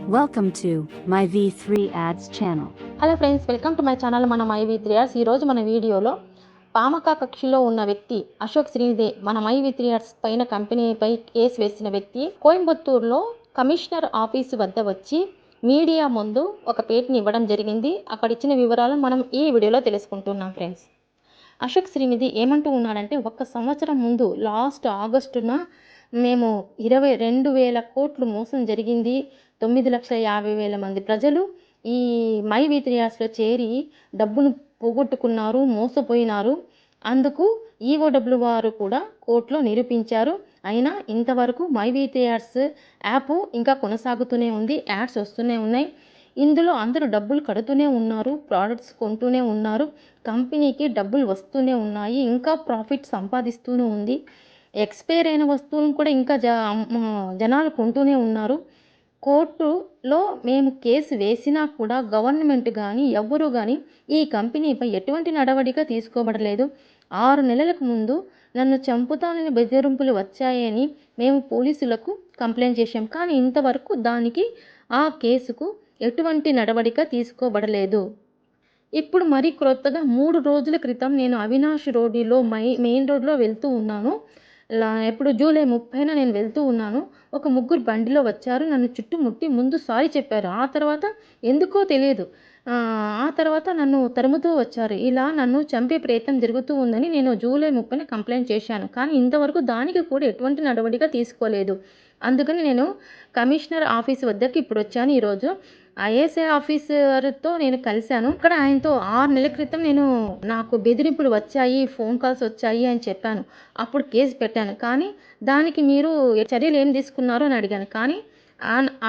Welcome to my V3 Ads channel. Hello friends, welcome to my channel. మన IV3 Ads. ఈరోజు మన వీడియోలో పామకా కక్షలో ఉన్న వ్యక్తి అశోక్ శ్రీనిధి మన IV3 Ads పైన కంపెనీపై కేసు వేసిన వ్యక్తి కోయంబత్తూరులో కమిషనర్ ఆఫీసు వద్ద వచ్చి మీడియా ముందు ఒక పేటీని ఇవ్వడం జరిగింది. అక్కడ ఇచ్చిన వివరాలు మనం ఈ వీడియోలో తెలుసుకుంటున్నాం ఫ్రెండ్స్. అశోక్ శ్రీనిధి ఏమంటూ ఉన్నాడంటే, 1 సంవత్సరం ముందు లాస్ట్ ఆగస్టున మేము 22,000 కోట్లు మోసం జరిగింది. 9,50,000 మంది ప్రజలు ఈ MyV3 Adsలో చేరి డబ్బును పోగొట్టుకున్నారు, మోసపోయినారు. అందుకు ఈఓడబ్ల్యూ వారు కూడా కోర్టులో నిరూపించారు. అయినా ఇంతవరకు MyV3 Ads యాప్ ఇంకా కొనసాగుతూనే ఉంది, యాడ్స్ వస్తూనే ఉన్నాయి. ఇందులో అందరూ డబ్బులు కడుతూనే ఉన్నారు, ప్రోడక్ట్స్ కొంటూనే ఉన్నారు, కంపెనీకి డబ్బులు వస్తూనే ఉన్నాయి, ఇంకా ప్రాఫిట్ సంపాదిస్తూనే ఉంది. ఎక్స్పైర్ అయిన వస్తువులను కూడా ఇంకా జనాలు కొంటూనే ఉన్నారు. కోర్టులో మేము కేసు వేసినా కూడా గవర్నమెంట్ కానీ ఎవ్వరూ కానీ ఈ కంపెనీపై ఎటువంటి నడవడిక తీసుకోబడలేదు. 6 నెలలకు ముందు నన్ను చంపుతానని బెదిరింపులు వచ్చాయని మేము పోలీసులకు కంప్లైంట్ చేశాం. కానీ ఇంతవరకు దానికి ఆ కేసుకు ఎటువంటి నడవడిక తీసుకోబడలేదు. ఇప్పుడు మరి క్రొత్తగా 3 రోజుల క్రితం నేను అవినాష్ రోడ్డులో మెయిన్ రోడ్లో వెళ్తూ ఉన్నాను. ఎప్పుడు జూలై 30న నేను వెళ్తూ ఉన్నాను. ఒక 3 బండిలో వచ్చారు, నన్ను చుట్టుముట్టి ముందు సారీ చెప్పారు. ఆ తర్వాత ఎందుకో తెలియదు, ఆ తర్వాత నన్ను తరుముతూ వచ్చారు. ఇలా నన్ను చంపే ప్రయత్నం జరుగుతూ ఉందని నేను జూలై 30న కంప్లైంట్ చేశాను. కానీ ఇంతవరకు దానికి కూడా ఎటువంటి నడవడిక తీసుకోలేదు. అందుకని నేను కమిషనర్ ఆఫీస్ వద్దకు ఇప్పుడు వచ్చాను. ఈరోజు ఐఏఎస్ఐ ఆఫీసర్తో నేను కలిశాను. ఇక్కడ ఆయనతో 6 నెలల క్రితం నాకు బెదిరింపులు వచ్చాయి, ఫోన్ కాల్స్ వచ్చాయి అని చెప్పాను. అప్పుడు కేసు పెట్టాను. కానీ దానికి మీరు చర్యలు ఏం తీసుకున్నారు అని అడిగాను. కానీ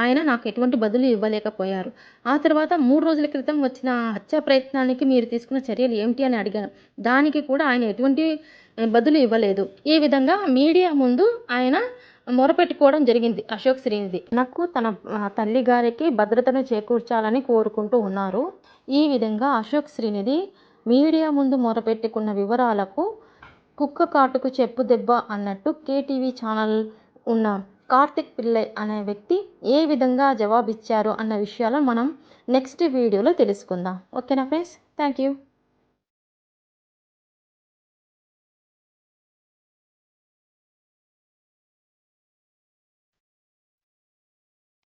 ఆయన నాకు ఎటువంటి బదులు ఇవ్వలేకపోయారు. ఆ తర్వాత 3 రోజుల క్రితం వచ్చిన హత్య ప్రయత్నానికి మీరు తీసుకున్న చర్యలు ఏమిటి అని అడిగాను. దానికి కూడా ఆయన ఎటువంటి బదులు ఇవ్వలేదు. ఈ విధంగా మీడియా ముందు ఆయన మొరపెట్టుకోవడం జరిగింది అశోక్ శ్రీనిధి. నాకు తన తల్లి గారికి భద్రతను చేకూర్చాలని కోరుకుంటూ ఉన్నారు. ఈ విధంగా అశోక్ శ్రీనిధి మీడియా ముందు మొరపెట్టుకున్న వివరాలకు కుక్క కాటుకు చెప్పు దెబ్బ అన్నట్టు కేటీవీ ఛానల్ ఉన్న కార్తిక్ పిల్లై అనే వ్యక్తి ఏ విధంగా జవాబిచ్చారు అన్న విషయాలు మనం నెక్స్ట్ వీడియోలో తెలుసుకుందాం. ఓకేనా ఫ్రెండ్స్, థ్యాంక్ యూ.